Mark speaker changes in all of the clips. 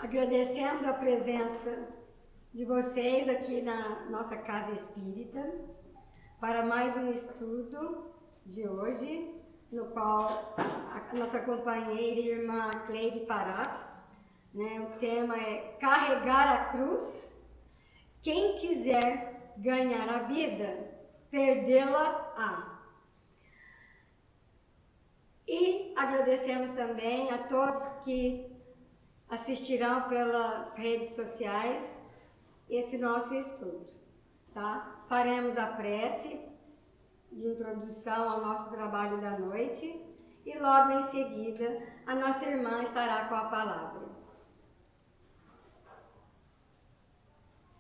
Speaker 1: Agradecemos a presença de vocês aqui na nossa Casa Espírita para mais um estudo de hoje, no qual a nossa companheira e irmã Cleide fará. O tema é carregar a cruz. Quem quiser ganhar a vida, perdê-la-á. E agradecemos também a todos que assistirão pelas redes sociais esse nosso estudo, tá? Faremos a prece de introdução ao nosso trabalho da noite e logo em seguida a nossa irmã estará com a palavra.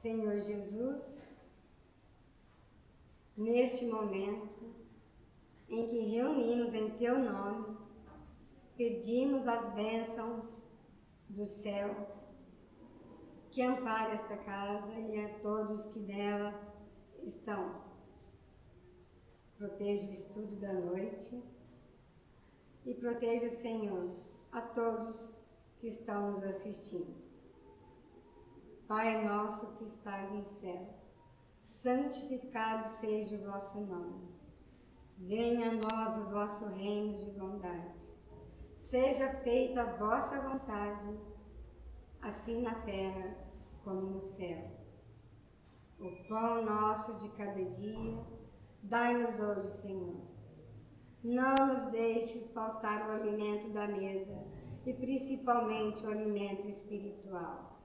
Speaker 1: Senhor Jesus, neste momento em que reunimos em Teu nome, pedimos as bênçãos do céu, que ampare esta casa e a todos que nela estão. Proteja o estudo da noite e proteja, Senhor, a todos que estão nos assistindo. Pai nosso que estás nos céus, santificado seja o vosso nome. Venha a nós o vosso reino de bondade. Seja feita a vossa vontade, assim na terra como no céu. O pão nosso de cada dia, dai-nos hoje, Senhor. Não nos deixes faltar o alimento da mesa, e principalmente o alimento espiritual.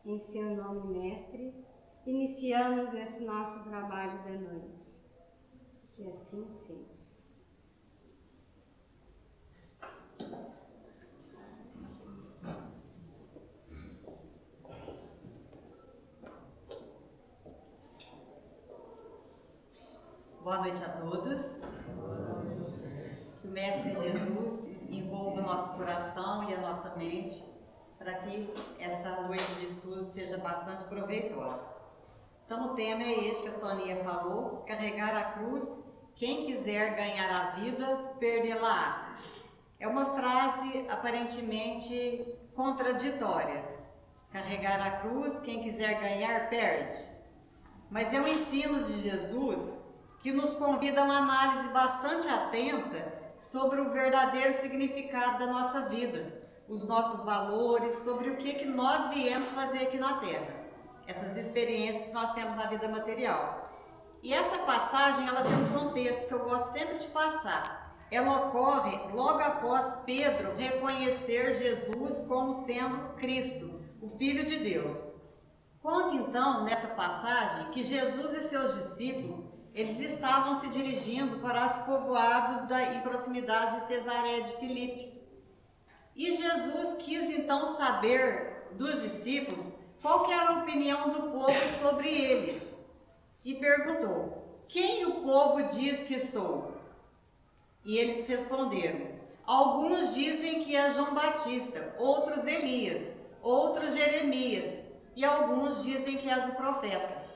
Speaker 1: Em seu nome, Mestre, iniciamos esse nosso trabalho da noite. Que assim seja.
Speaker 2: Boa noite a todos. Que o Mestre Jesus envolva o nosso coração e a nossa mente para que essa noite de estudo seja bastante proveitosa. Então o tema é este, a Soninha falou, carregar a cruz, quem quiser ganhar a vida, perdê-la-á. É uma frase aparentemente contraditória. Carregar a cruz, quem quiser ganhar, perde. Mas é o ensino de Jesus que nos convida a uma análise bastante atenta sobre o verdadeiro significado da nossa vida, os nossos valores, sobre o que nós viemos fazer aqui na Terra, essas experiências que nós temos na vida material. E essa passagem, ela tem um contexto que eu gosto sempre de passar. Ela ocorre logo após Pedro reconhecer Jesus como sendo Cristo, o Filho de Deus. Conta então, nessa passagem, que Jesus e seus discípulos eles estavam se dirigindo para os povoados em proximidade de Cesareia de Filipe. E Jesus quis então saber dos discípulos qual que era a opinião do povo sobre ele. E perguntou: quem o povo diz que sou? E eles responderam: alguns dizem que é João Batista, outros Elias, outros Jeremias, e alguns dizem que és o profeta.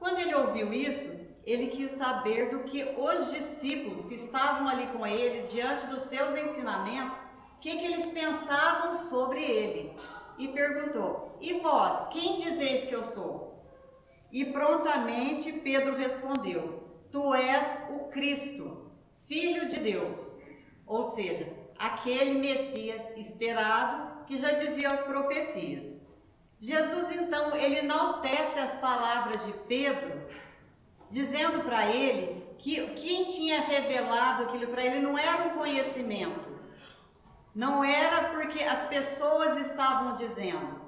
Speaker 2: Quando ele ouviu isso, ele quis saber do que os discípulos que estavam ali com ele, diante dos seus ensinamentos, o que eles pensavam sobre ele. E perguntou: e vós, quem dizeis que eu sou? E prontamente Pedro respondeu: tu és o Cristo, Filho de Deus. Ou seja, aquele Messias esperado que já dizia as profecias. Jesus, então, ele enaltece as palavras de Pedro, dizendo para ele que quem tinha revelado aquilo para ele não era um conhecimento, não era porque as pessoas estavam dizendo,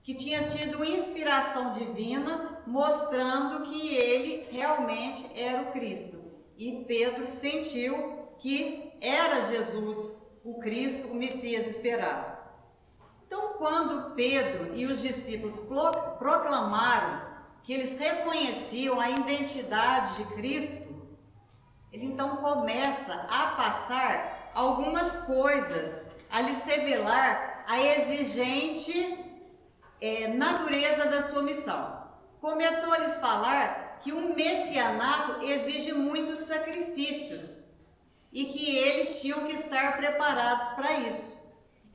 Speaker 2: que tinha tido inspiração divina, mostrando que ele realmente era o Cristo. E Pedro sentiu que era Jesus, o Cristo, o Messias esperado. Então, quando Pedro e os discípulos proclamaram que eles reconheciam a identidade de Cristo, ele então começa a passar algumas coisas, a lhes revelar a exigente natureza da sua missão. Começou a lhes falar que o messianato exige muitos sacrifícios e que eles tinham que estar preparados para isso.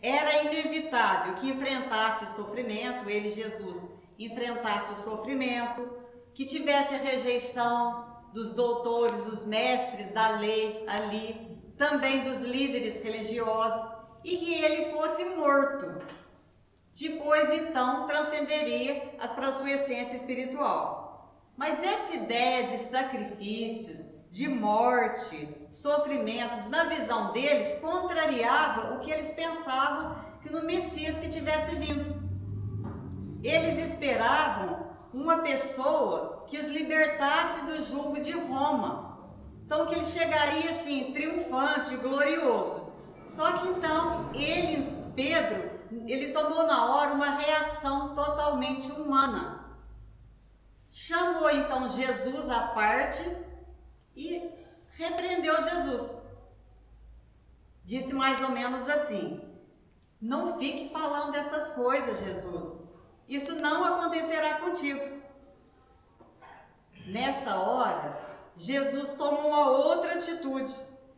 Speaker 2: era inevitável que enfrentasse o sofrimento, ele, Jesus, enfrentasse o sofrimento, que tivesse a rejeição dos doutores, dos mestres da lei ali, também dos líderes religiosos, e que ele fosse morto. Depois, então, transcenderia para a sua essência espiritual. Mas essa ideia de sacrifícios, de morte, sofrimentos, na visão deles, contrariava o que eles pensavam que no Messias que tivesse vindo. Eles esperavam uma pessoa que os libertasse do jugo de Roma. Então, que ele chegaria assim, triunfante, glorioso. Só que então, Pedro, ele tomou na hora uma reação totalmente humana. Chamou então Jesus à parte e repreendeu Jesus. Disse mais ou menos assim: não fique falando dessas coisas, Jesus. Isso não acontecerá contigo. Nessa hora, Jesus tomou uma outra atitude,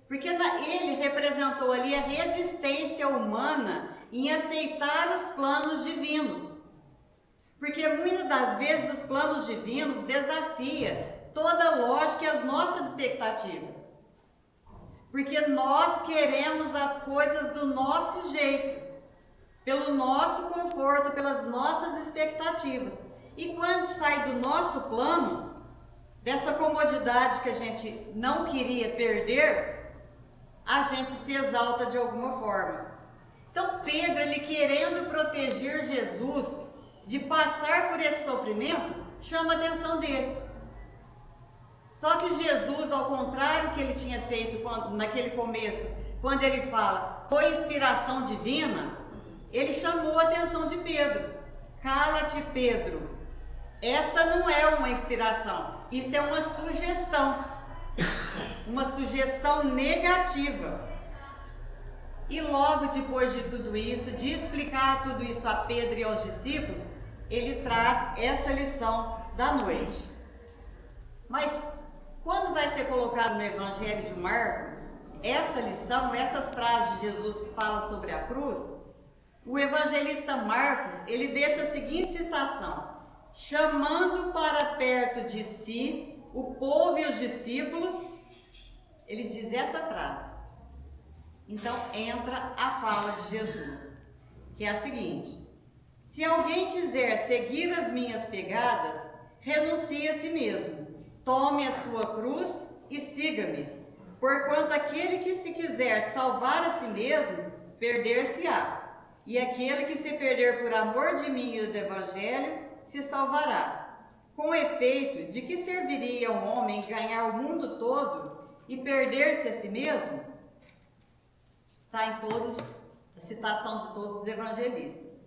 Speaker 2: porque ele representou ali a resistência humana em aceitar os planos divinos. Porque muitas das vezes os planos divinos desafiam toda a lógica e as nossas expectativas. Porque nós queremos as coisas do nosso jeito, pelo nosso conforto, pelas nossas expectativas. E quando sai do nosso plano, dessa comodidade que a gente não queria perder, a gente se exalta de alguma forma. Então Pedro, ele querendo proteger Jesus de passar por esse sofrimento, chama a atenção dele. Só que Jesus, ao contrário que ele tinha feito naquele começo, quando ele fala, foi inspiração divina, ele chamou a atenção de Pedro. Cala-te, Pedro. Esta não é uma inspiração, isso é uma sugestão. Uma sugestão negativa. E logo depois de tudo isso, de explicar tudo isso a Pedro e aos discípulos, ele traz essa lição da noite. Mas quando vai ser colocado no Evangelho de Marcos, essa lição, essas frases de Jesus que falam sobre a cruz, o evangelista Marcos, ele deixa a seguinte citação: chamando para perto de si o povo e os discípulos, ele diz essa frase. Então entra a fala de Jesus, que é a seguinte: se alguém quiser seguir as minhas pegadas, renuncie a si mesmo, tome a sua cruz e siga-me. Porquanto aquele que se quiser salvar a si mesmo, perder-se-á. E aquele que se perder por amor de mim e do Evangelho, se salvará. Com efeito, de que serviria um homem ganhar o mundo todo e perder-se a si mesmo? Está em a citação de todos os evangelistas.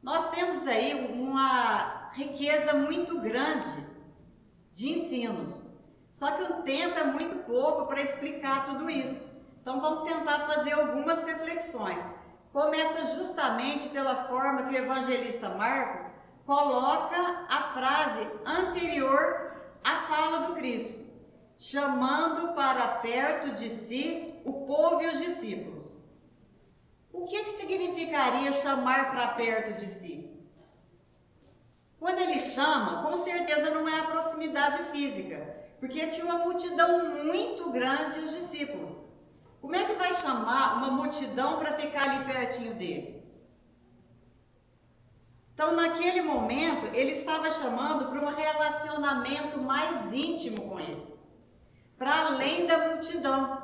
Speaker 2: Nós temos aí uma riqueza muito grande de ensinos. Só que o tempo é muito pouco para explicar tudo isso. Então vamos tentar fazer algumas reflexões. Começa justamente pela forma que o evangelista Marcos coloca a frase anterior à fala do Cristo, chamando para perto de si o povo e os discípulos. O que significaria chamar para perto de si? Quando ele chama, com certeza não é a proximidade física, porque tinha uma multidão muito grande os discípulos. Como é que vai chamar uma multidão para ficar ali pertinho dele? Então, naquele momento, ele estava chamando para um relacionamento mais íntimo com ele, para além da multidão,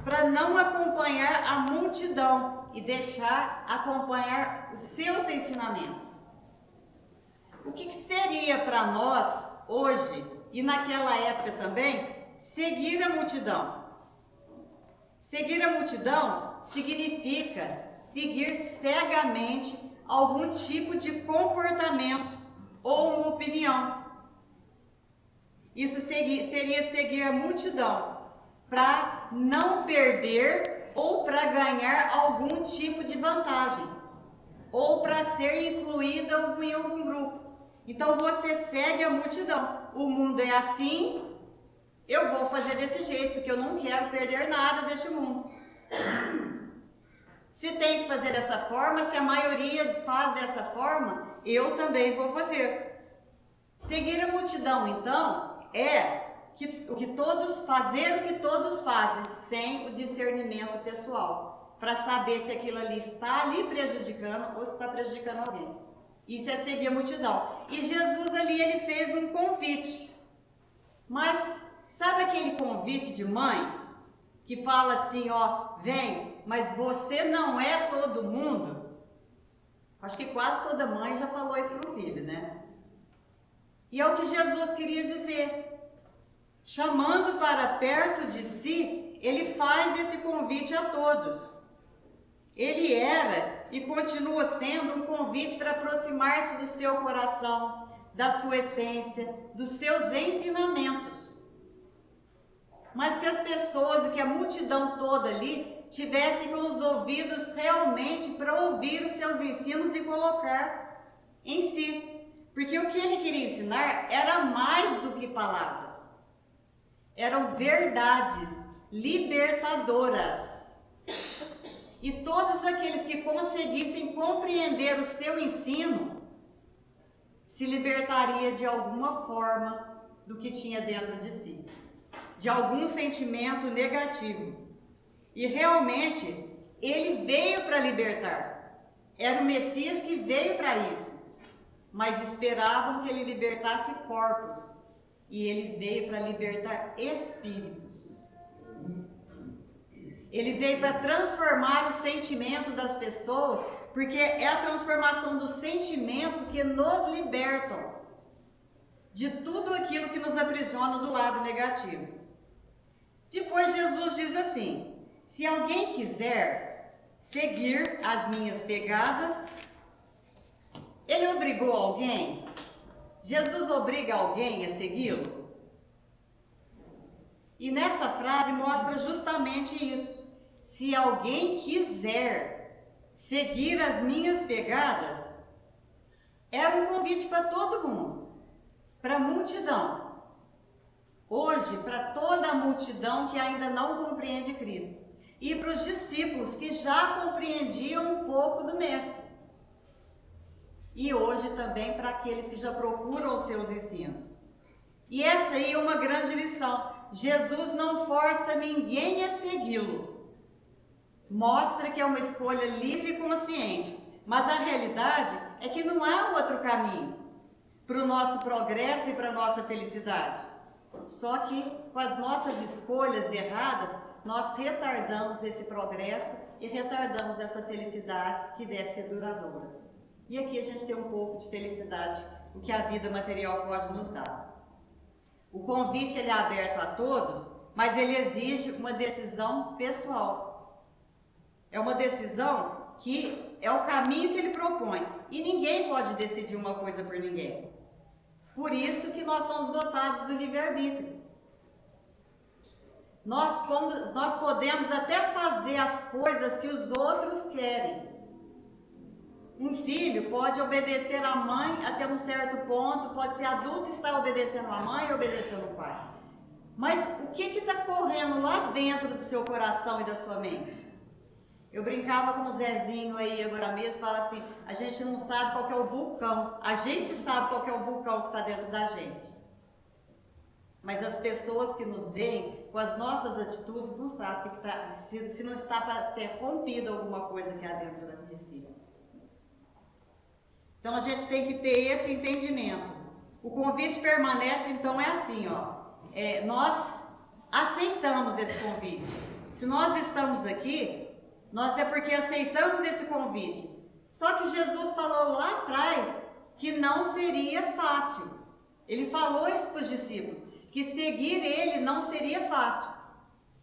Speaker 2: para não acompanhar a multidão e deixar acompanhar os seus ensinamentos. O que seria para nós hoje e naquela época também seguir a multidão? Seguir a multidão significa seguir cegamente algum tipo de comportamento ou uma opinião. Isso seria seguir a multidão para não perder ou para ganhar algum tipo de vantagem ou para ser incluída em algum grupo. Então você segue a multidão. O mundo é assim, eu vou fazer desse jeito, porque eu não quero perder nada deste mundo. Se tem que fazer dessa forma, se a maioria faz dessa forma, eu também vou fazer. Seguir a multidão, então, é fazer o que todos fazem, sem o discernimento pessoal, para saber se aquilo ali está ali prejudicando ou se está prejudicando alguém. Isso é seguir a multidão. E Jesus ali, ele fez um convite. Mas sabe aquele convite de mãe que fala assim, ó, vem, mas você não é todo mundo? Acho que quase toda mãe já falou isso pro filho, né? E é o que Jesus queria dizer. Chamando para perto de si, ele faz esse convite a todos. Ele era e continua sendo um convite para aproximar-se do seu coração, da sua essência, dos seus ensinamentos. Mas que as pessoas e que a multidão toda ali tivessem com os ouvidos realmente para ouvir os seus ensinos e colocar em si. Porque o que ele queria ensinar era mais do que palavras. Eram verdades libertadoras. E todos aqueles que conseguissem compreender o seu ensino se libertaria de alguma forma do que tinha dentro de si, de algum sentimento negativo. E realmente ele veio para libertar. Era o Messias que veio para isso. Mas esperavam que ele libertasse corpos. E ele veio para libertar espíritos. Ele veio para transformar o sentimento das pessoas, porque é a transformação do sentimento que nos libertam de tudo aquilo que nos aprisiona do lado negativo. Depois Jesus diz assim: se alguém quiser seguir as minhas pegadas, ele obrigou alguém? Jesus obriga alguém a segui-lo? E nessa frase mostra justamente isso. Se alguém quiser seguir as minhas pegadas, era um convite para todo mundo, para a multidão. Hoje, para toda a multidão que ainda não compreende Cristo. E para os discípulos que já compreendiam um pouco do Mestre. E hoje também para aqueles que já procuram os seus ensinos. E essa aí é uma grande lição. Jesus não força ninguém a segui-lo. Mostra que é uma escolha livre e consciente. Mas a realidade é que não há outro caminho para o nosso progresso e para a nossa felicidade. Só que com as nossas escolhas erradas, nós retardamos esse progresso e retardamos essa felicidade que deve ser duradoura. E aqui a gente tem um pouco de felicidade, o que a vida material pode nos dar. O convite ele é aberto a todos, mas ele exige uma decisão pessoal. É uma decisão que é o caminho que ele propõe. E ninguém pode decidir uma coisa por ninguém. Por isso que nós somos dotados do livre-arbítrio. Nós podemos até fazer as coisas que os outros querem. Um filho pode obedecer a mãe até um certo ponto, pode ser adulto e estar obedecendo a mãe e obedecendo o pai. Mas o que está correndo lá dentro do seu coração e da sua mente? Eu brincava com o Zezinho aí agora mesmo, fala assim, a gente não sabe qual que é o vulcão, a gente sabe qual que é o vulcão que está dentro da gente. Mas as pessoas que nos veem com as nossas atitudes não sabem se não está para ser rompida alguma coisa que há dentro de si. Então a gente tem que ter esse entendimento. O convite permanece, então é assim, ó. Nós aceitamos esse convite. Se nós estamos aqui, nós é porque aceitamos esse convite. Só que Jesus falou lá atrás que não seria fácil. Ele falou isso para os discípulos, que seguir ele não seria fácil.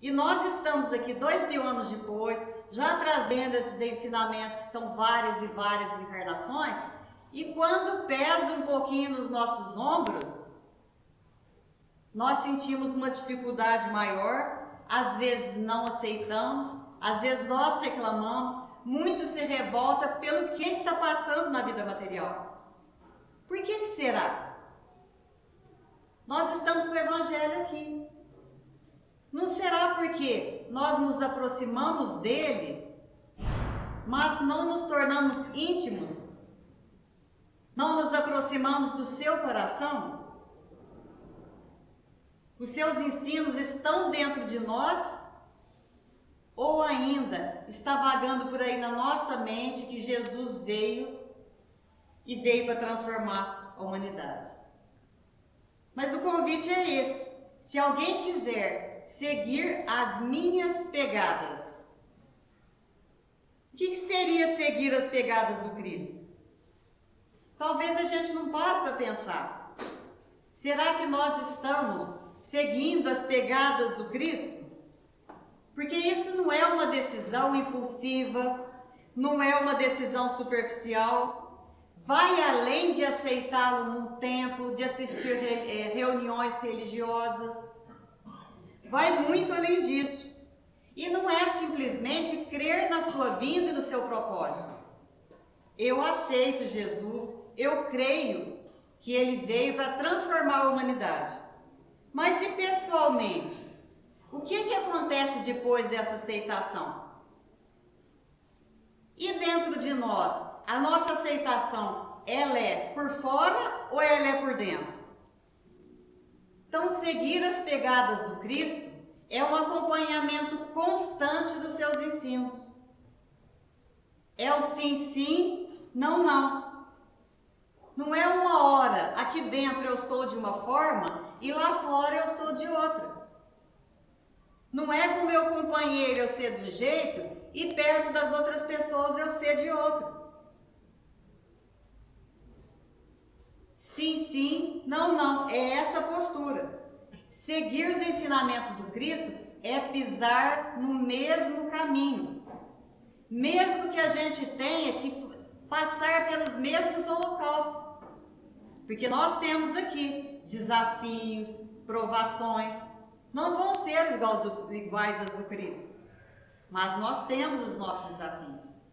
Speaker 2: E nós estamos aqui 2000 anos depois, já trazendo esses ensinamentos que são várias e várias encarnações. E quando pesa um pouquinho nos nossos ombros, nós sentimos uma dificuldade maior, às vezes não aceitamos, às vezes nós reclamamos, muito se revolta pelo que está passando na vida material. Por que será? Nós estamos com o Evangelho aqui. Não será porque nós nos aproximamos dele mas não nos tornamos íntimos? Não nos aproximamos do seu coração? Os seus ensinos estão dentro de nós? Ou ainda está vagando por aí na nossa mente que Jesus veio para transformar a humanidade? Mas o convite é esse: se alguém quiser seguir as minhas pegadas. O que seria seguir as pegadas do Cristo? Talvez a gente não pare para pensar. Será que nós estamos seguindo as pegadas do Cristo? Porque isso não é uma decisão impulsiva, não é uma decisão superficial, vai além de aceitá-lo num templo, de assistir reuniões religiosas, vai muito além disso. E não é simplesmente crer na sua vinda e no seu propósito. Eu aceito Jesus, eu creio que ele veio para transformar a humanidade. Mas e pessoalmente? O que acontece depois dessa aceitação? E dentro de nós, a nossa aceitação, ela é por fora ou ela é por dentro? Então, seguir as pegadas do Cristo é um acompanhamento constante dos seus ensinos. É o sim, sim, não, não. Não é uma hora, aqui dentro eu sou de uma forma e lá fora eu sou de outra. Não é com o meu companheiro eu ser de um jeito e perto das outras pessoas eu ser de outro. Sim, sim, não, não. É essa postura. Seguir os ensinamentos do Cristo é pisar no mesmo caminho. Mesmo que a gente tenha que passar pelos mesmos holocaustos. Porque nós temos aqui desafios, provações. Não vão ser iguais às do Cristo. Mas nós temos os nossos desafios.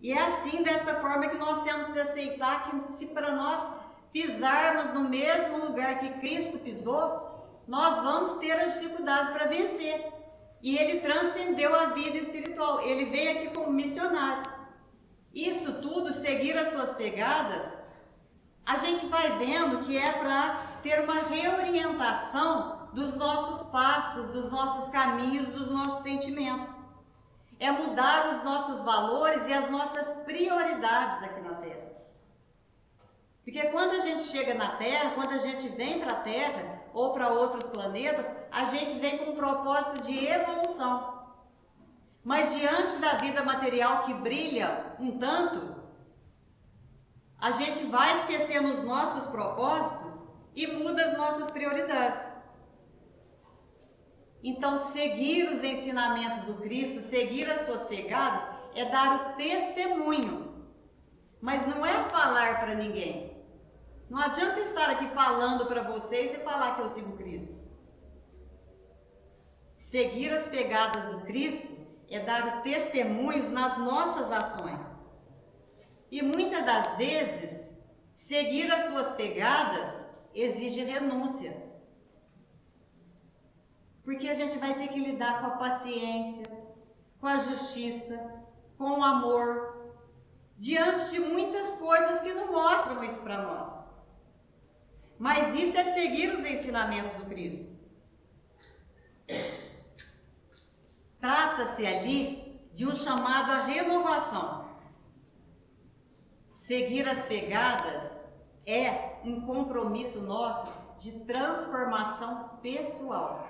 Speaker 2: E é assim, dessa forma, que nós temos que aceitar que se para nós pisarmos no mesmo lugar que Cristo pisou, nós vamos ter as dificuldades para vencer. E ele transcendeu a vida espiritual. Ele veio aqui como missionário. Isso tudo, seguir as suas pegadas, a gente vai vendo que é para ter uma reorientação dos nossos passos, dos nossos caminhos, dos nossos sentimentos. É mudar os nossos valores e as nossas prioridades aqui na Terra. Porque quando a gente chega na Terra, quando a gente vem para a Terra ou para outros planetas, a gente vem com um propósito de evolução. Mas diante da vida material que brilha um tanto, a gente vai esquecendo os nossos propósitos e muda as nossas prioridades. Então, seguir os ensinamentos do Cristo, seguir as suas pegadas, é dar o testemunho. Mas não é falar para ninguém. Não adianta estar aqui falando para vocês e falar que eu sigo Cristo. Seguir as pegadas do Cristo é dar testemunhos nas nossas ações. E muitas das vezes, seguir as suas pegadas exige renúncia. Porque a gente vai ter que lidar com a paciência, com a justiça, com o amor, diante de muitas coisas que não mostram isso para nós. Mas isso é seguir os ensinamentos do Cristo. Trata-se ali de um chamado à renovação. Seguir as pegadas é um compromisso nosso de transformação pessoal.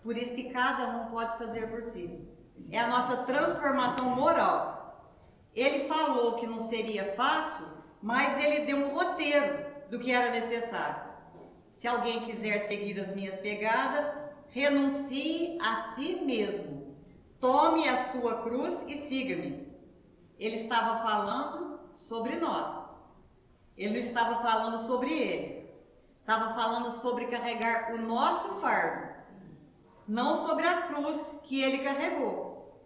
Speaker 2: Por isso que cada um pode fazer por si. É a nossa transformação moral. Ele falou que não seria fácil, mas ele deu um roteiro do que era necessário. Se alguém quiser seguir as minhas pegadas, renuncie a si mesmo. Tome a sua cruz e siga-me. Ele estava falando sobre nós. Ele não estava falando sobre ele. Estava falando sobre carregar o nosso fardo. Não sobre a cruz que ele carregou.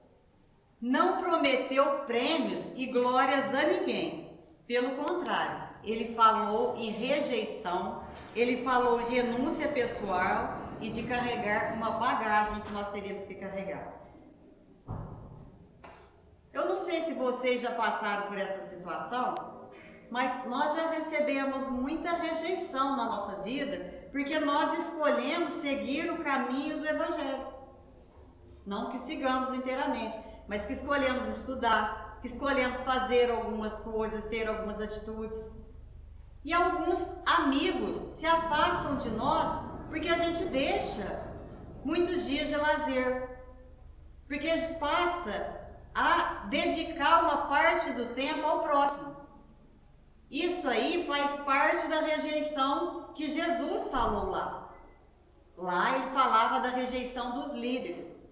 Speaker 2: Não prometeu prêmios e glórias a ninguém. Pelo contrário, ele falou em rejeição, ele falou em renúncia pessoal e de carregar uma bagagem que nós teríamos que carregar. Eu não sei se vocês já passaram por essa situação, mas nós já recebemos muita rejeição na nossa vida, porque nós escolhemos seguir o caminho do Evangelho. Não que sigamos inteiramente, mas que escolhemos estudar, que escolhemos fazer algumas coisas, ter algumas atitudes. E alguns amigos se afastam de nós porque a gente deixa muitos dias de lazer, porque a gente passa a dedicar uma parte do tempo ao próximo. Isso aí faz parte da rejeição que Jesus falou lá. Lá ele falava da rejeição dos líderes.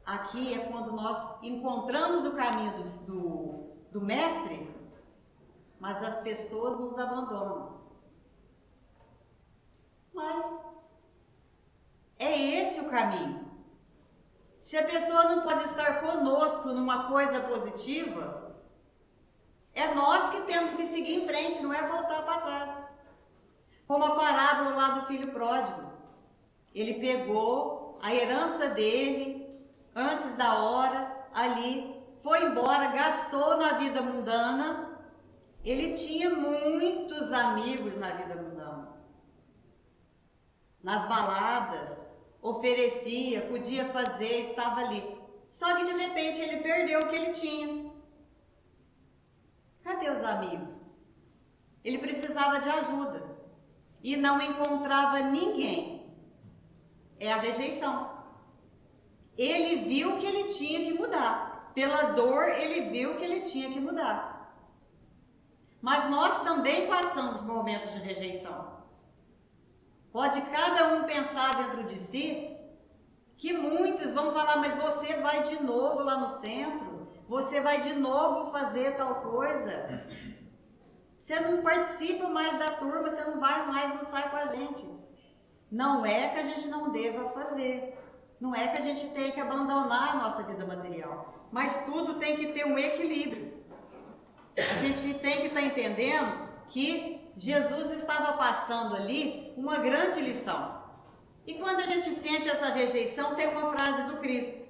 Speaker 2: Aqui é quando nós encontramos o caminho do Mestre, mas as pessoas nos abandonam. Mas é esse o caminho. Se a pessoa não pode estar conosco numa coisa positiva, é nós que temos que seguir em frente, não é voltar para trás. Como a parábola lá do filho pródigo. Ele pegou a herança dele antes da hora, ali, foi embora, gastou na vida mundana. Ele tinha muitos amigos na vida mundana. Nas baladas, oferecia, podia fazer, estava ali. Só que de repente ele perdeu o que ele tinha. Cadê os amigos? Ele precisava de ajuda e não encontrava ninguém. É a rejeição. Ele viu que ele tinha que mudar. Pela dor, ele viu que ele tinha que mudar. Mas nós também passamos momentos de rejeição. Pode cada um pensar dentro de si que muitos vão falar, mas você vai de novo lá no centro, você vai de novo fazer tal coisa, você não participa mais da turma, você não vai mais, não sai com a gente. Não é que a gente não deva fazer, não é que a gente tenha que abandonar a nossa vida material, mas tudo tem que ter um equilíbrio. A gente tem que estar entendendo que Jesus estava passando ali uma grande lição. E quando a gente sente essa rejeição, tem uma frase do Cristo,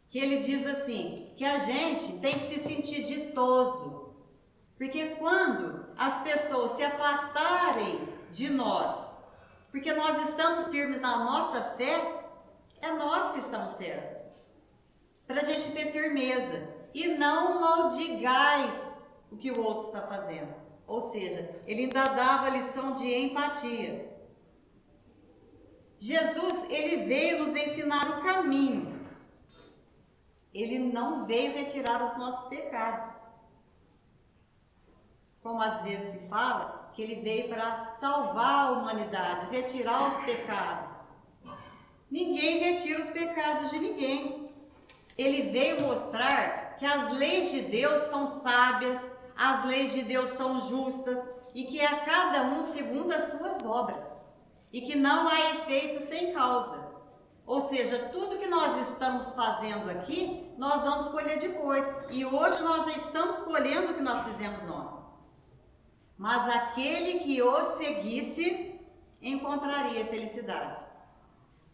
Speaker 2: que ele diz assim, que a gente tem que se sentir ditoso, porque quando as pessoas se afastarem de nós, porque nós estamos firmes na nossa fé, é nós que estamos certos, para a gente ter firmeza, e não maldigais o que o outro está fazendo. Ou seja, ele ainda dava a lição de empatia. Jesus, ele veio nos ensinar o caminho. Ele não veio retirar os nossos pecados. Como às vezes se fala, que ele veio para salvar a humanidade, retirar os pecados. Ninguém retira os pecados de ninguém. Ele veio mostrar que as leis de Deus são sábias, as leis de Deus são justas e que é a cada um segundo as suas obras e que não há efeito sem causa. Ou seja, tudo que nós estamos fazendo aqui, nós vamos colher depois. E hoje nós já estamos colhendo o que nós fizemos ontem. Mas aquele que o seguisse encontraria felicidade.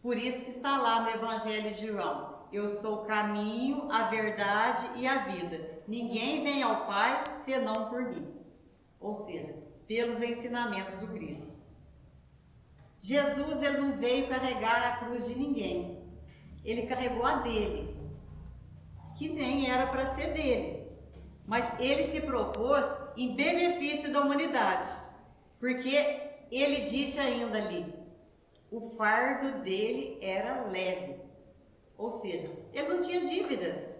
Speaker 2: Por isso que está lá no Evangelho de João. Eu sou o caminho, a verdade e a vida. Ninguém vem ao Pai senão por mim. Ou seja, pelos ensinamentos do Cristo. Jesus, ele não veio carregar a cruz de ninguém. Ele carregou a dele, que nem era para ser dele. Mas ele se propôs em benefício da humanidade. Porque ele disse ainda ali, o fardo dele era leve. Ou seja, ele não tinha dívidas.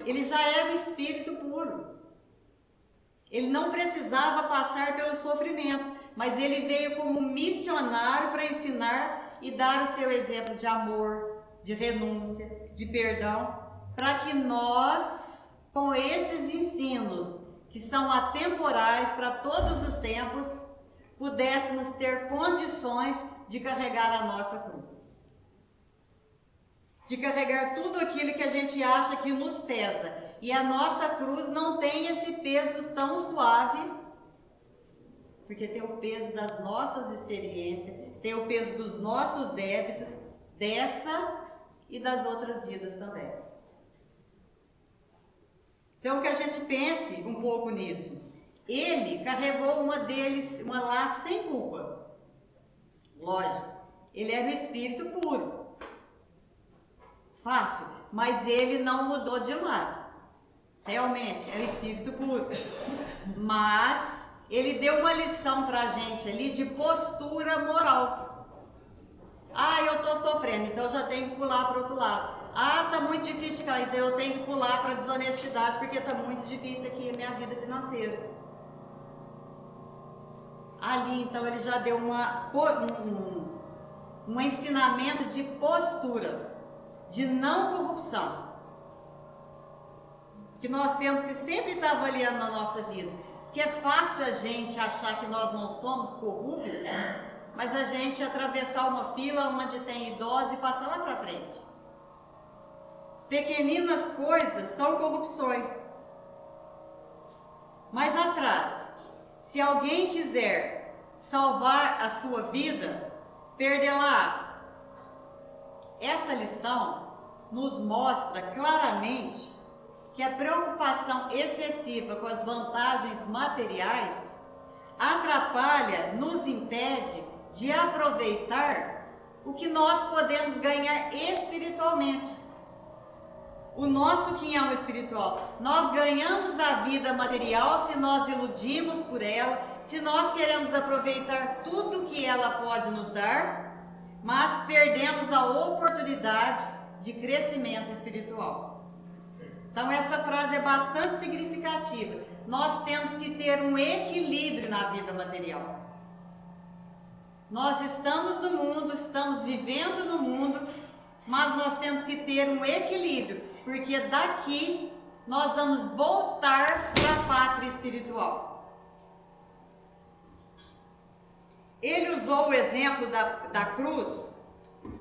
Speaker 2: Ele já era o espírito puro. Ele não precisava passar pelos sofrimentos, mas ele veio como missionário para ensinar e dar o seu exemplo de amor, de renúncia, de perdão, para que nós, com esses ensinos, que são atemporais para todos os tempos, pudéssemos ter condições de carregar a nossa cruz. De carregar tudo aquilo que a gente acha que nos pesa. E a nossa cruz não tem esse peso tão suave, porque tem o peso das nossas experiências, tem o peso dos nossos débitos, dessa e das outras vidas também. Então, que a gente pense um pouco nisso. Ele carregou uma lá sem culpa. Lógico, ele era um espírito puro. Fácil, mas ele não mudou de lado. Realmente, é um espírito puro. Mas ele deu uma lição pra gente ali de postura moral. Ah, eu tô sofrendo, então eu já tenho que pular para o outro lado. Ah, tá muito difícil, cara, então eu tenho que pular para a desonestidade, porque tá muito difícil aqui a minha vida financeira. Ali, então, ele já deu um ensinamento de postura, de não corrupção, que nós temos que sempre estar avaliando na nossa vida. Porque é fácil a gente achar que nós não somos corruptos, mas a gente atravessar uma fila onde tem idosos e passar lá para frente. Pequeninas coisas são corrupções. Mas a frase, se alguém quiser salvar a sua vida, perdê-la. Essa lição nos mostra claramente que a preocupação excessiva com as vantagens materiais atrapalha, nos impede de aproveitar o que nós podemos ganhar espiritualmente. O nosso quinhão espiritual. Nós ganhamos a vida material se nós iludimos por ela, se nós queremos aproveitar tudo que ela pode nos dar, mas perdemos a oportunidade de crescimento espiritual. Então essa frase é bastante significativa. Nós temos que ter um equilíbrio na vida material. Nós estamos no mundo, estamos vivendo no mundo, mas nós temos que ter um equilíbrio, porque daqui nós vamos voltar para a pátria espiritual. Ele usou o exemplo da cruz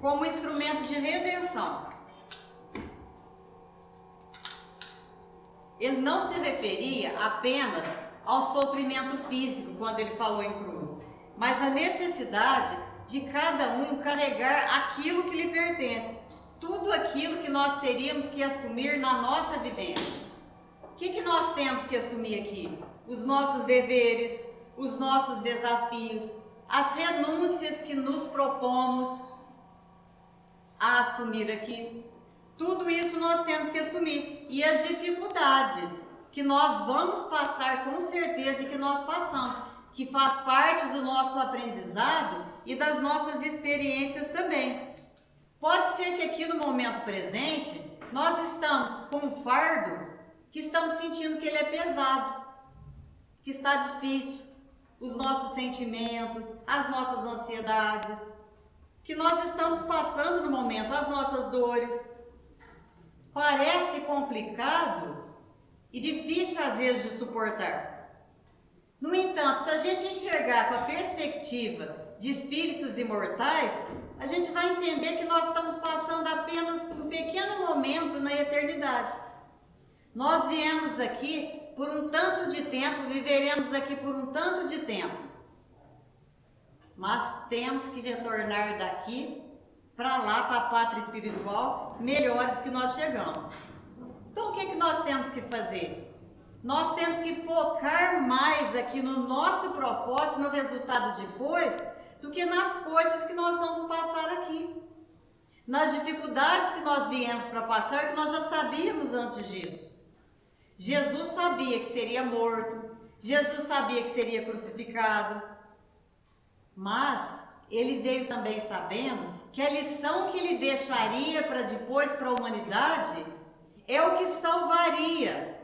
Speaker 2: como instrumento de redenção. Ele não se referia apenas ao sofrimento físico quando ele falou em cruz, mas a necessidade de cada um carregar aquilo que lhe pertence, tudo aquilo que nós teríamos que assumir na nossa vivência. O que nós temos que assumir aqui? Os nossos deveres, os nossos desafios, as renúncias que nos propomos a assumir aqui. Tudo isso nós temos que assumir. E as dificuldades que nós vamos passar, com certeza, e que nós passamos, que faz parte do nosso aprendizado e das nossas experiências também. Pode ser que aqui no momento presente, nós estamos com um fardo que estamos sentindo que ele é pesado, que está difícil, os nossos sentimentos, as nossas ansiedades, que nós estamos passando no momento, as nossas dores. Parece complicado e difícil às vezes de suportar. No entanto, se a gente enxergar com a perspectiva de espíritos imortais, a gente vai entender que nós estamos passando apenas um pequeno momento na eternidade. Nós viemos aqui por um tanto de tempo, viveremos aqui por um tanto de tempo. Mas temos que retornar daqui para lá, para a pátria espiritual, melhores que nós chegamos. Então, o que nós temos que fazer? Nós temos que focar mais aqui no nosso propósito, no resultado depois, do que nas coisas que nós vamos passar aqui. Nas dificuldades que nós viemos para passar, que nós já sabíamos antes disso. Jesus sabia que seria morto, Jesus sabia que seria crucificado, mas ele veio também sabendo que a lição que ele deixaria para depois para a humanidade é o que salvaria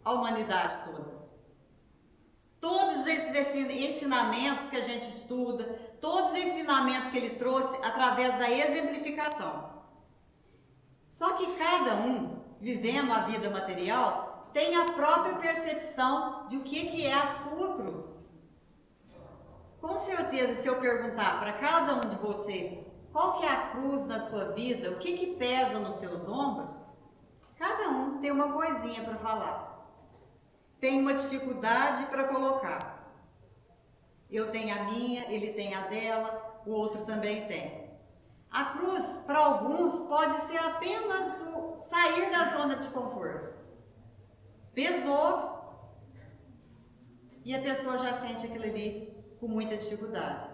Speaker 2: a humanidade toda. Todos esses ensinamentos que a gente estuda, todos os ensinamentos que ele trouxe através da exemplificação. Só que cada um, vivendo a vida material, tem a própria percepção de o que é a sua cruz. Com certeza, se eu perguntar para cada um de vocês qual que é a cruz na sua vida, o que pesa nos seus ombros, cada um tem uma coisinha para falar. Tem uma dificuldade para colocar. Eu tenho a minha, ele tem a dela, o outro também tem. A cruz, para alguns, pode ser apenas o sair da zona de conforto. Pesou e a pessoa já sente aquilo ali com muita dificuldade.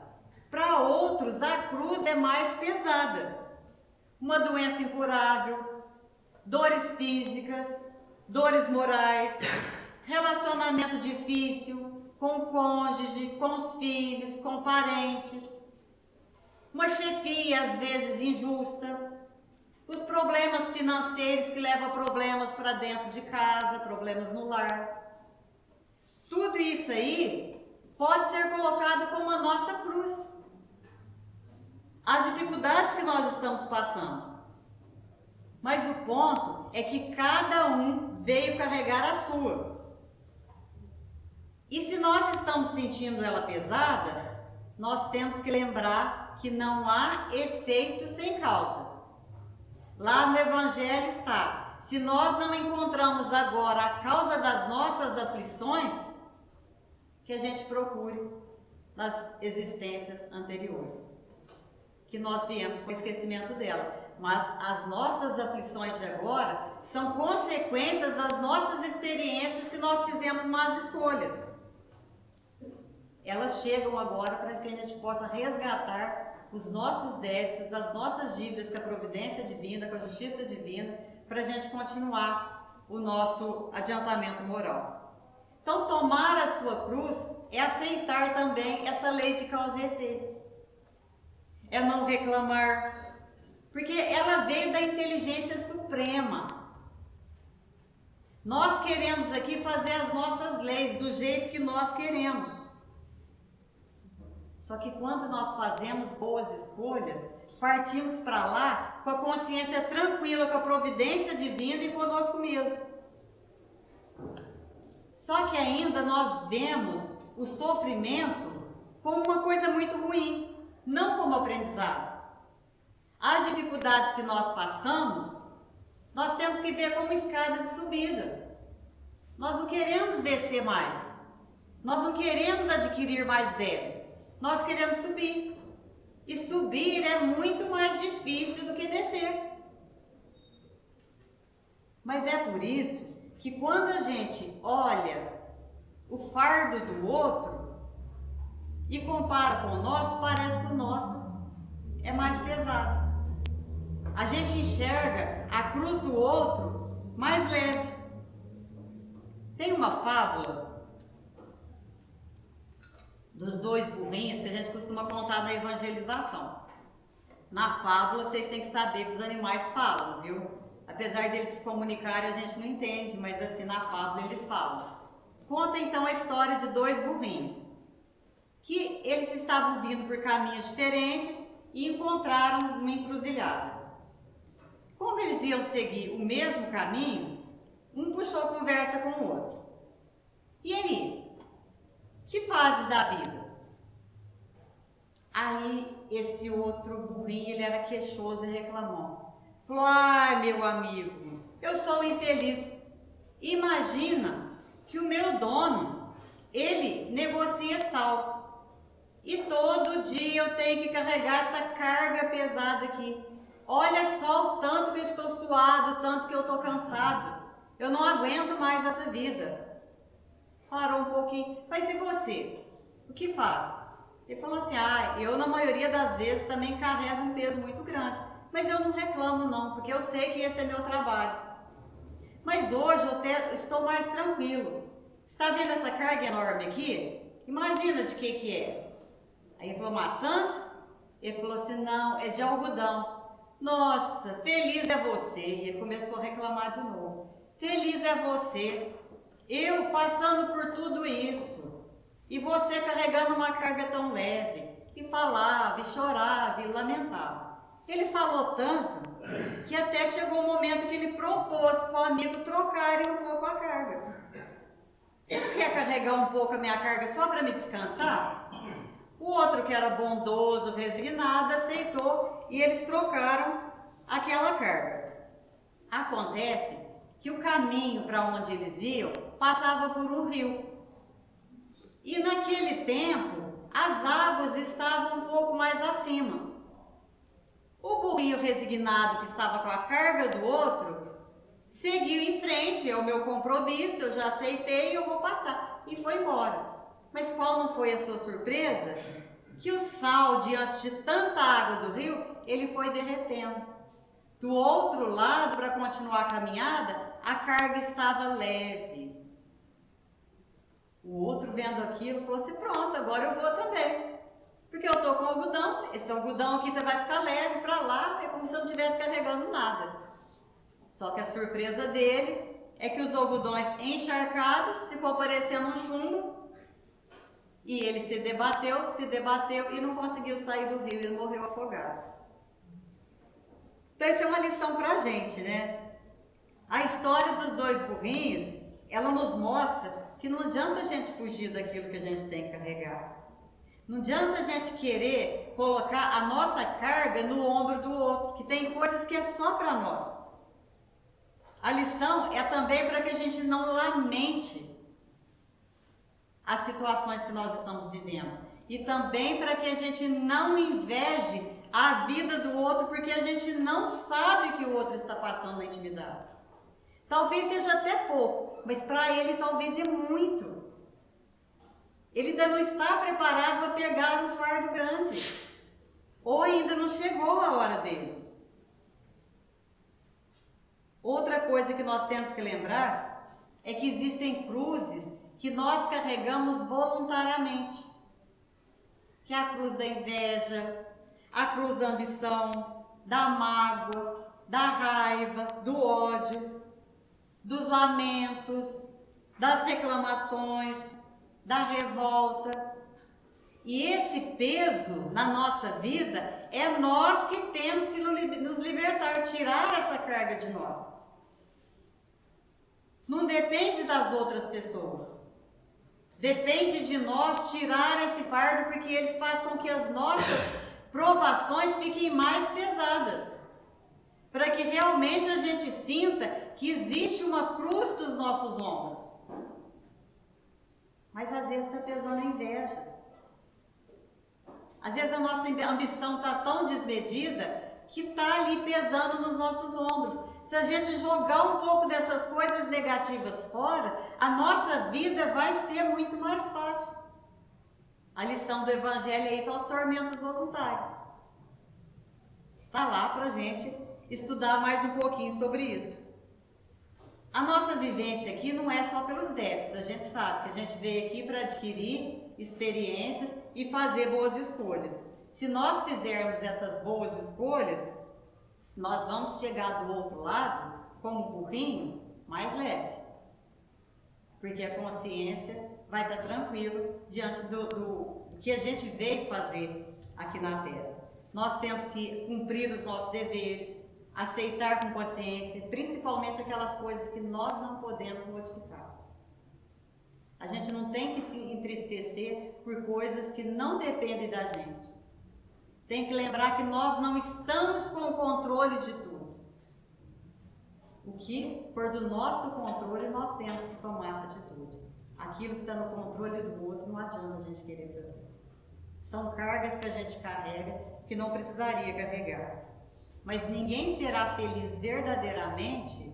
Speaker 2: Para outros, a cruz é mais pesada. Uma doença incurável, dores físicas, dores morais, relacionamento difícil com o cônjuge, com os filhos, com parentes, uma chefia às vezes injusta, os problemas financeiros que levam a problemas para dentro de casa, problemas no lar. Tudo isso aí pode ser colocado como a nossa cruz. As dificuldades que nós estamos passando. Mas o ponto é que cada um veio carregar a sua. E se nós estamos sentindo ela pesada, nós temos que lembrar que não há efeito sem causa. Lá no Evangelho está: se nós não encontramos agora a causa das nossas aflições, que a gente procure nas existências anteriores, que nós viemos com o esquecimento dela. Mas as nossas aflições de agora são consequências das nossas experiências que nós fizemos más escolhas. Elas chegam agora para que a gente possa resgatar os nossos débitos, as nossas dívidas com a providência divina, com a justiça divina, para a gente continuar o nosso adiantamento moral. Então, tomar a sua cruz é aceitar também essa lei de causa e efeito. É não reclamar, porque ela veio da inteligência suprema. Nós queremos aqui fazer as nossas leis do jeito que nós queremos. Só que quando nós fazemos boas escolhas, partimos para lá com a consciência tranquila, com a providência divina e conosco mesmo. Só que ainda nós vemos o sofrimento como uma coisa muito ruim, não como aprendizado. As dificuldades que nós passamos, nós temos que ver como escada de subida. Nós não queremos descer mais. Nós não queremos adquirir mais débitos. Nós queremos subir. E subir é muito mais difícil do que descer. Mas é por isso que quando a gente olha o fardo do outro e compara com o nosso, parece que o nosso é mais pesado. A gente enxerga a cruz do outro mais leve. Tem uma fábula dos dois burrinhos que a gente costuma contar na evangelização. Na fábula, vocês têm que saber que os animais falam, viu? Apesar deles se comunicarem, a gente não entende, mas assim, na fábula eles falam. Conta então a história de dois burrinhos, que eles estavam vindo por caminhos diferentes e encontraram uma encruzilhada. Como eles iam seguir o mesmo caminho, um puxou conversa com o outro. E aí? Que fazes da vida? Aí esse outro burrinho, ele era queixoso e reclamou. Falou: ai, meu amigo, eu sou infeliz. Imagina que o meu dono, ele negocia sal. E todo dia eu tenho que carregar essa carga pesada aqui. Olha só o tanto que eu estou suado, o tanto que eu estou cansado. Eu não aguento mais essa vida. Parou um pouquinho. Mas e você? O que faz? Ele falou assim: ah, eu na maioria das vezes também carrego um peso muito grande. Mas eu não reclamo não, porque eu sei que esse é meu trabalho. Mas hoje eu estou mais tranquilo. Está vendo essa carga enorme aqui? Imagina de que é. Aí ele falou: maçãs? Ele falou assim: não, é de algodão. Nossa, feliz é você. E ele começou a reclamar de novo. Feliz é você. Eu passando por tudo isso. E você carregando uma carga tão leve. E falava, e chorava, e lamentava. Ele falou tanto que até chegou o momento que ele propôs para o amigo trocarem um pouco a carga. Você não quer carregar um pouco a minha carga só para me descansar? O outro, que era bondoso, resignado, aceitou e eles trocaram aquela carga. Acontece que o caminho para onde eles iam passava por um rio. E naquele tempo as águas estavam um pouco mais acima. O burrinho resignado que estava com a carga do outro, seguiu em frente, é o meu compromisso, eu já aceitei, eu vou passar. E foi embora. Mas qual não foi a sua surpresa? Que o sal, diante de tanta água do rio, ele foi derretendo. Do outro lado, para continuar a caminhada, a carga estava leve. O outro vendo aquilo falou assim, pronto, agora eu vou também. Porque eu estou com algodão, esse algodão aqui vai ficar leve para lá, é como se eu não estivesse carregando nada. Só que a surpresa dele é que os algodões encharcados ficou parecendo um chumbo e ele se debateu e não conseguiu sair do rio, ele morreu afogado. Então isso é uma lição para a gente, né? A história dos dois burrinhos, ela nos mostra que não adianta a gente fugir daquilo que a gente tem que carregar. Não adianta a gente querer colocar a nossa carga no ombro do outro, que tem coisas que é só para nós. A lição é também para que a gente não lamente as situações que nós estamos vivendo. E também para que a gente não inveje a vida do outro, porque a gente não sabe o que o outro está passando na intimidade. Talvez seja até pouco, mas para ele talvez é muito. Ele ainda não está preparado para pegar um fardo grande. Ou ainda não chegou a hora dele. Outra coisa que nós temos que lembrar é que existem cruzes que nós carregamos voluntariamente. Que é a cruz da inveja, a cruz da ambição, da mágoa, da raiva, do ódio, dos lamentos, das reclamações, da revolta. E esse peso na nossa vida é nós que temos que nos libertar, tirar essa carga de nós. Não depende das outras pessoas. Depende de nós tirar esse fardo, porque eles fazem com que as nossas provações fiquem mais pesadas. Para que realmente a gente sinta que existe uma cruz dos nossos ombros. Mas às vezes está pesando a inveja. Às vezes a nossa ambição está tão desmedida que está ali pesando nos nossos ombros. Se a gente jogar um pouco dessas coisas negativas fora, a nossa vida vai ser muito mais fácil. A lição do Evangelho aí está os tormentos voluntários. Está lá para a gente estudar mais um pouquinho sobre isso. A nossa vivência aqui não é só pelos débitos. A gente sabe que a gente veio aqui para adquirir experiências e fazer boas escolhas. Se nós fizermos essas boas escolhas, nós vamos chegar do outro lado, como um burrinho, mais leve. Porque a consciência vai estar tranquila diante do que a gente veio fazer aqui na Terra. Nós temos que cumprir os nossos deveres, aceitar com consciência, principalmente aquelas coisas que nós não podemos modificar. A gente não tem que se entristecer por coisas que não dependem da gente. Tem que lembrar que nós não estamos com o controle de tudo. O que for do nosso controle, nós temos que tomar atitude. Aquilo que está no controle do outro, não adianta a gente querer fazer. São cargas que a gente carrega que não precisaria carregar. Mas ninguém será feliz verdadeiramente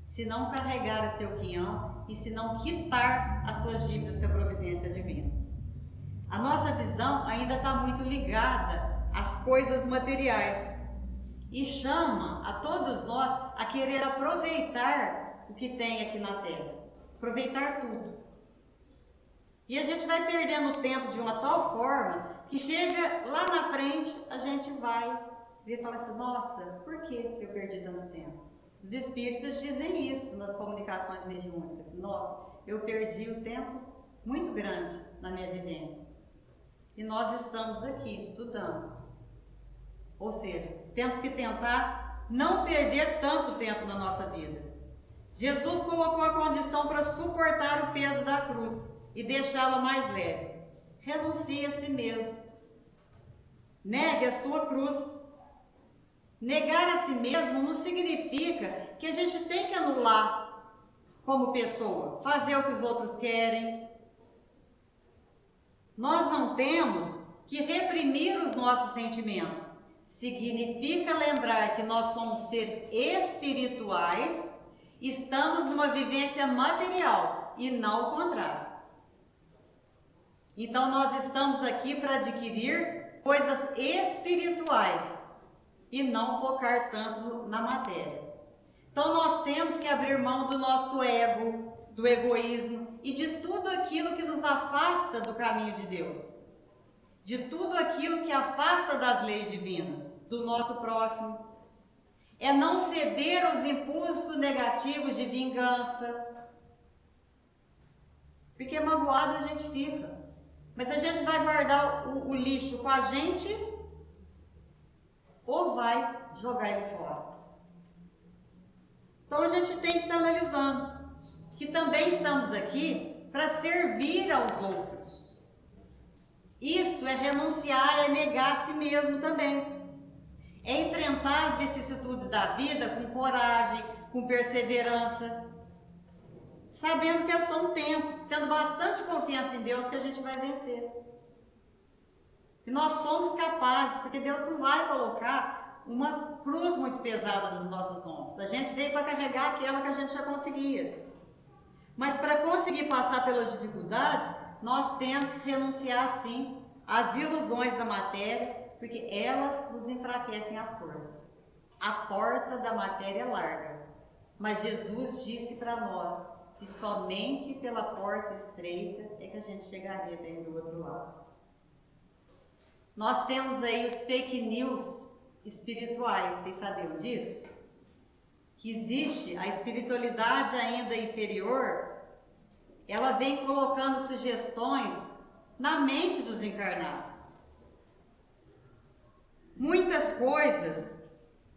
Speaker 2: se não carregar o seu quinhão e se não quitar as suas dívidas com a providência divina. A nossa visão ainda está muito ligada às coisas materiais e chama a todos nós a querer aproveitar o que tem aqui na Terra, aproveitar tudo. E a gente vai perdendo o tempo de uma tal forma que chega lá na frente, a gente vai ver e fala assim, nossa, por que eu perdi tanto tempo? Os espíritas dizem isso nas comunicações mediúnicas. Nossa, eu perdi o tempo muito grande na minha vivência. E nós estamos aqui estudando. Ou seja, temos que tentar não perder tanto tempo na nossa vida. Jesus colocou a condição para suportar o peso da cruz e deixá-la mais leve. Renuncie a si mesmo. Negue a sua cruz. Negar a si mesmo não significa que a gente tem que anular como pessoa, fazer o que os outros querem. Nós não temos que reprimir os nossos sentimentos. significa lembrar que nós somos seres espirituais, estamos numa vivência material e não o contrário. Então nós estamos aqui para adquirir coisas espirituais e não focar tanto na matéria. Então nós temos que abrir mão do nosso ego, do egoísmo e de tudo aquilo que nos afasta do caminho de Deus. De tudo aquilo que afasta das leis divinas, do nosso próximo. É não ceder aos impulsos negativos de vingança. Porque magoado a gente fica. Mas a gente vai guardar o lixo com a gente ou vai jogar ele fora? Então a gente tem que estar analisando que também estamos aqui para servir aos outros. Isso é renunciar, é negar a si mesmo também. É enfrentar as vicissitudes da vida com coragem, com perseverança, sabendo que é só um tempo, tendo bastante confiança em Deus que a gente vai vencer. E nós somos capazes, porque Deus não vai colocar uma cruz muito pesada nos nossos ombros. A gente veio para carregar aquela que a gente já conseguia. Mas para conseguir passar pelas dificuldades, nós temos que renunciar sim às ilusões da matéria, porque elas nos enfraquecem as forças. A porta da matéria é larga, mas Jesus disse para nós que somente pela porta estreita é que a gente chegaria bem do outro lado. Nós temos aí os fake news espirituais, vocês sabiam disso? Que existe a espiritualidade ainda inferior, ela vem colocando sugestões na mente dos encarnados. Muitas coisas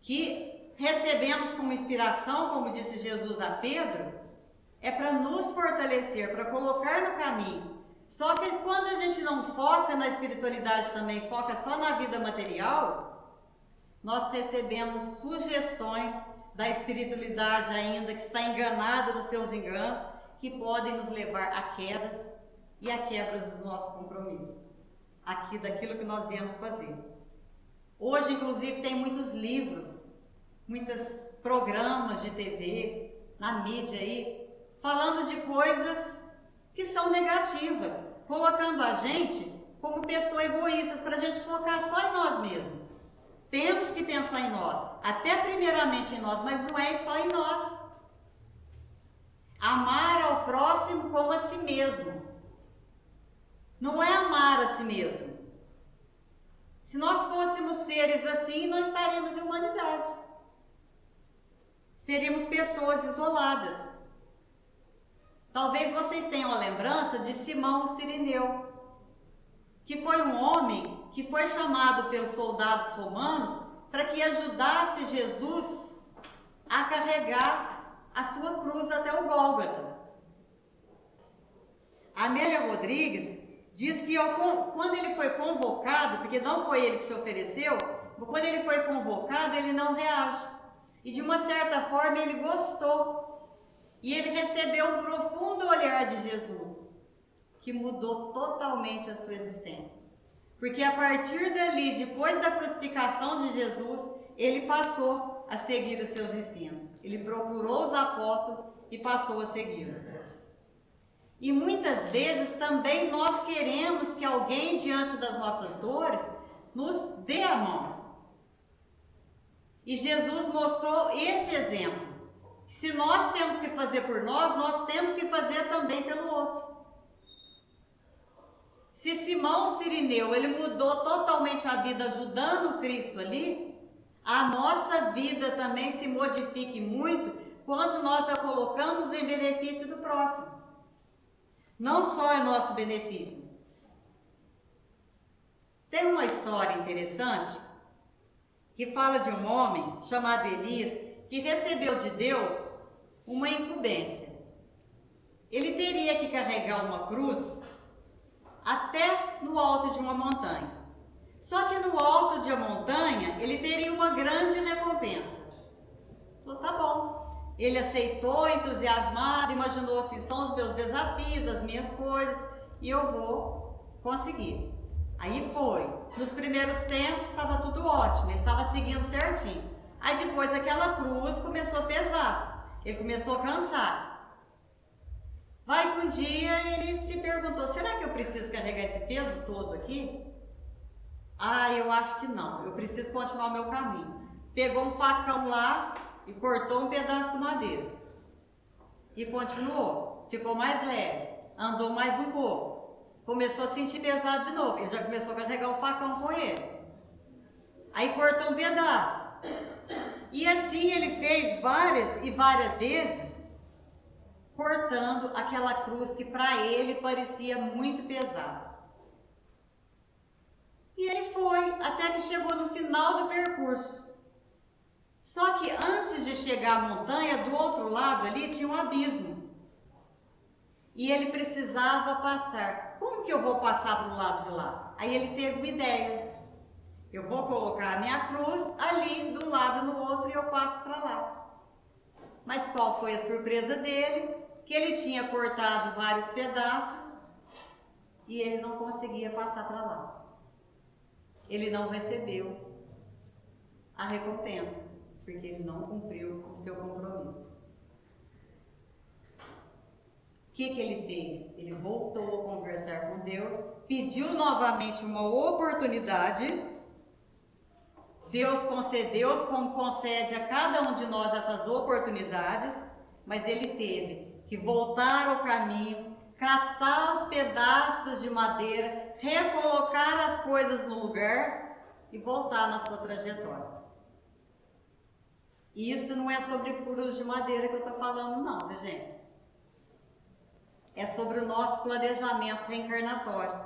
Speaker 2: que recebemos como inspiração, como disse Jesus a Pedro, é para nos fortalecer, para colocar no caminho. Só que quando a gente não foca na espiritualidade também, foca só na vida material, nós recebemos sugestões da espiritualidade ainda que está enganada dos seus enganos, que podem nos levar a quedas e a quebras dos nossos compromissos, aqui daquilo que nós viemos fazer. Hoje, inclusive, tem muitos livros, muitos programas de TV, na mídia aí, falando de coisas que são negativas, colocando a gente como pessoas egoístas, para a gente focar só em nós mesmos. Temos que pensar em nós, até primeiramente em nós, mas não é só em nós. Amar ao próximo como a si mesmo. Não é amar a si mesmo. Se nós fôssemos seres assim, não estaríamos em humanidade. Seríamos pessoas isoladas. Talvez vocês tenham a lembrança de Simão Cirineu, que foi um homem que foi chamado pelos soldados romanos para que ajudasse Jesus a carregar a sua cruz até o Gólgota. Amélia Rodrigues diz que quando ele foi convocado, porque não foi ele que se ofereceu, quando ele foi convocado, ele não reage. E de uma certa forma ele gostou. E ele recebeu um profundo olhar de Jesus, que mudou totalmente a sua existência. Porque a partir dali, depois da crucificação de Jesus, ele passou a seguir os seus ensinos. Ele procurou os apóstolos e passou a segui-los. E muitas vezes também nós queremos que alguém, diante das nossas dores, nos dê a mão. E Jesus mostrou esse exemplo. Se nós temos que fazer por nós, nós temos que fazer também pelo outro. Se Simão Cirineu, ele mudou totalmente a vida ajudando Cristo ali, a nossa vida também se modifique muito quando nós a colocamos em benefício do próximo. Não só é nosso benefício. Tem uma história interessante que fala de um homem chamado Elias, que recebeu de Deus uma incumbência. Ele teria que carregar uma cruz até no alto de uma montanha. Só que no alto de uma montanha, ele teria uma grande recompensa. Falou, tá bom. Ele aceitou, entusiasmado, imaginou assim, são os meus desafios, as minhas coisas, e eu vou conseguir. Aí foi. Nos primeiros tempos estava tudo ótimo, ele estava seguindo certinho. Aí depois aquela cruz começou a pesar, ele começou a cansar. Vai que um dia ele se perguntou, será que eu preciso carregar esse peso todo aqui? Ah, eu acho que não, eu preciso continuar o meu caminho. Pegou um facão lá e cortou um pedaço de madeira. E continuou, ficou mais leve, andou mais um pouco. Começou a sentir pesado de novo, ele já começou a carregar o facão com ele. Aí cortou um pedaço. E assim ele fez várias e várias vezes, cortando aquela cruz que para ele parecia muito pesada. E ele foi, até que chegou no final do percurso. Só que antes de chegar à montanha, do outro lado ali tinha um abismo. E ele precisava passar. Como que eu vou passar para o lado de lá? Aí ele teve uma ideia. Eu vou colocar a minha cruz ali, de um lado no outro, e eu passo para lá. Mas qual foi a surpresa dele? Que ele tinha cortado vários pedaços e ele não conseguia passar para lá. Ele não recebeu a recompensa, porque ele não cumpriu o seu compromisso. O que ele fez? Ele voltou a conversar com Deus, pediu novamente uma oportunidade. Deus concedeu, como concede a cada um de nós essas oportunidades, mas ele teve que voltar ao caminho, catar os pedaços de madeira, recolocar as coisas no lugar e voltar na sua trajetória. E isso não é sobre cruz de madeira que eu estou falando não, tá, gente? É sobre o nosso planejamento reencarnatório.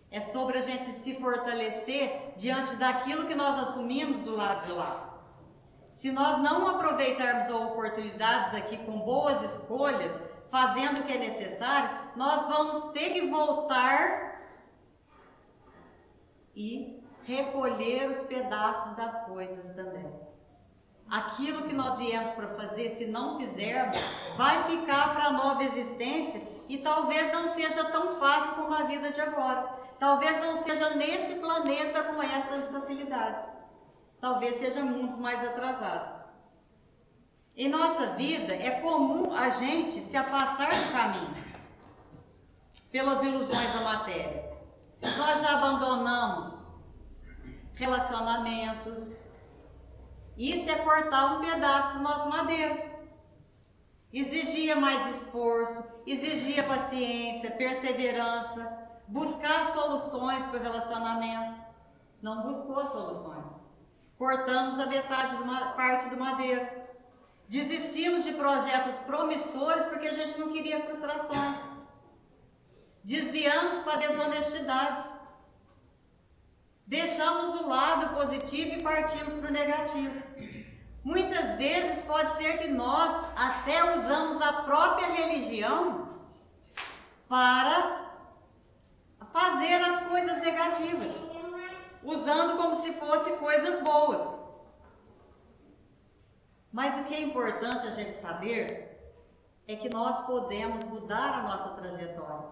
Speaker 2: É sobre a gente se fortalecer diante daquilo que nós assumimos do lado de lá. Se nós não aproveitarmos as oportunidades aqui com boas escolhas, fazendo o que é necessário, nós vamos ter que voltar e recolher os pedaços das coisas também. Aquilo que nós viemos para fazer, se não fizermos, vai ficar para a nova existência e talvez não seja tão fácil como a vida de agora. Talvez não seja nesse planeta com essas facilidades. Talvez seja mundos mais atrasados. Em nossa vida é comum a gente se afastar do caminho pelas ilusões da matéria. Nós já abandonamos relacionamentos. Isso é cortar um pedaço do nosso madeiro. Exigia mais esforço, exigia paciência, perseverança, buscar soluções para o relacionamento. Não buscou soluções. Cortamos a metade parte do madeiro. Desistimos de projetos promissores porque a gente não queria frustrações. Desviamos para a desonestidade. Deixamos o lado positivo e partimos para o negativo. Muitas vezes pode ser que nós até usamos a própria religião para fazer as coisas negativas, usando como se fossem coisas boas. Mas o que é importante a gente saber é que nós podemos mudar a nossa trajetória.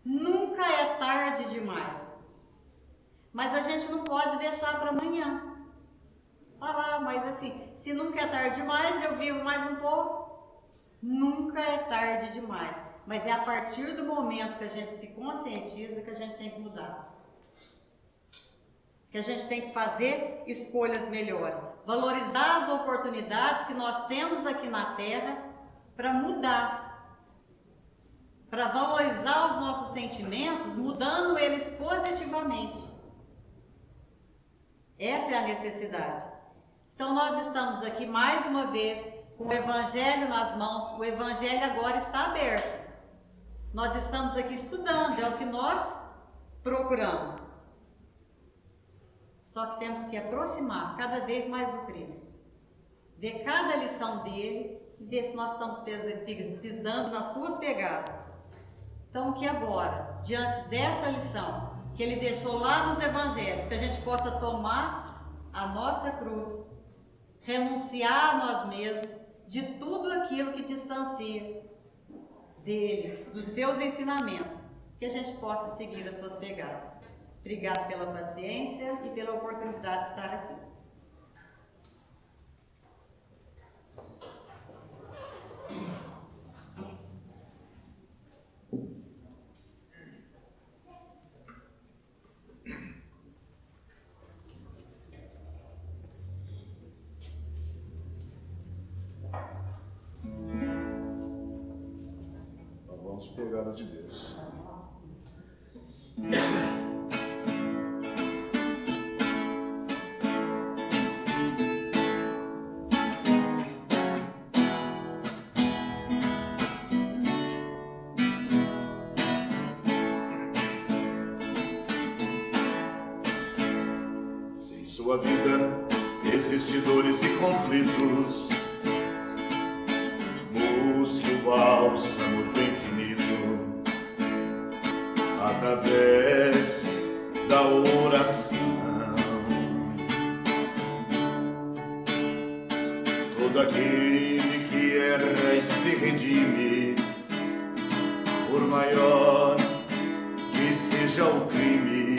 Speaker 2: Nunca é tarde demais. Mas a gente não pode deixar para amanhã. Falar, mas assim, se nunca é tarde demais, eu vivo mais um pouco. Nunca é tarde demais. Mas é a partir do momento que a gente se conscientiza que a gente tem que mudar. Que a gente tem que fazer escolhas melhores. Valorizar as oportunidades que nós temos aqui na Terra para mudar. Para valorizar os nossos sentimentos, mudando eles positivamente. Essa é a necessidade. Então nós estamos aqui mais uma vez com o Evangelho nas mãos. O Evangelho agora está aberto. Nós estamos aqui estudando, é o que nós procuramos. Só que temos que aproximar cada vez mais o Cristo. Ver cada lição dele e ver se nós estamos pisando nas suas pegadas. Então que agora, diante dessa lição que ele deixou lá nos Evangelhos, que a gente possa tomar a nossa cruz, renunciar a nós mesmos de tudo aquilo que distancia dele, dos seus ensinamentos, que a gente possa seguir as suas pegadas. Obrigada pela paciência e pela oportunidade de estar aqui.
Speaker 3: Então vamos pegadas de Deus. Se em sua vida existem dores e conflitos, busque o bálsamo do infinito através da oração. Todo aquele que erra e se redime, por maior que seja o crime,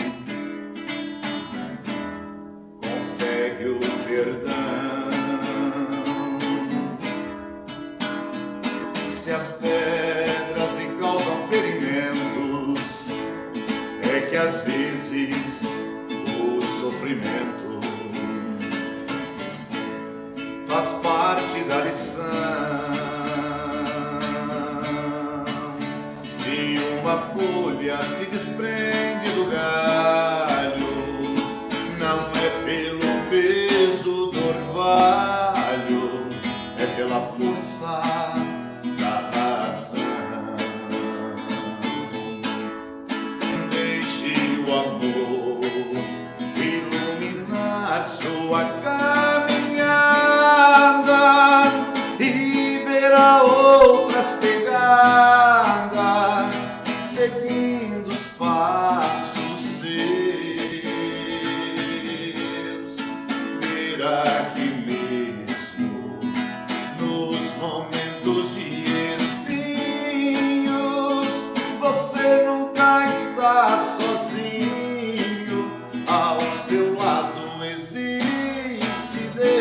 Speaker 3: consegue o perdão. Se as pedras lhe causam ferimentos, é que às vezes o sofrimento faz parte da lição. Se uma folha se desprende do galho, não é pelo peso do orvalho, é pela força da razão. Deixe o amor iluminar sua caminhada e verá outras pegadas seguindo os passos seus. Verá que mesmo nos momentos de espinhos, você nunca está sozinho. Ao seu lado existe Deus.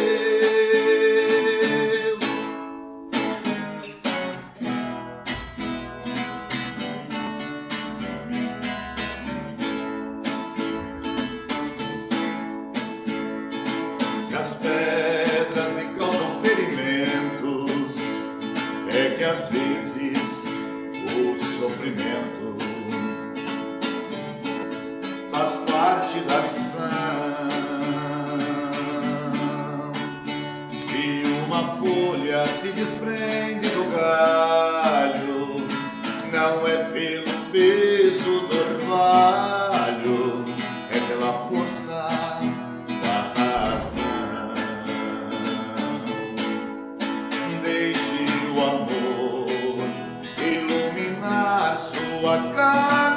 Speaker 3: Se as pedras lhe causam ferimentos, é que às vezes o sofrimento faz parte da lição. Se uma folha se desprende do galho, não é pelo peso do orvalho, é pela força da razão. Deixe o amor iluminar sua caminhada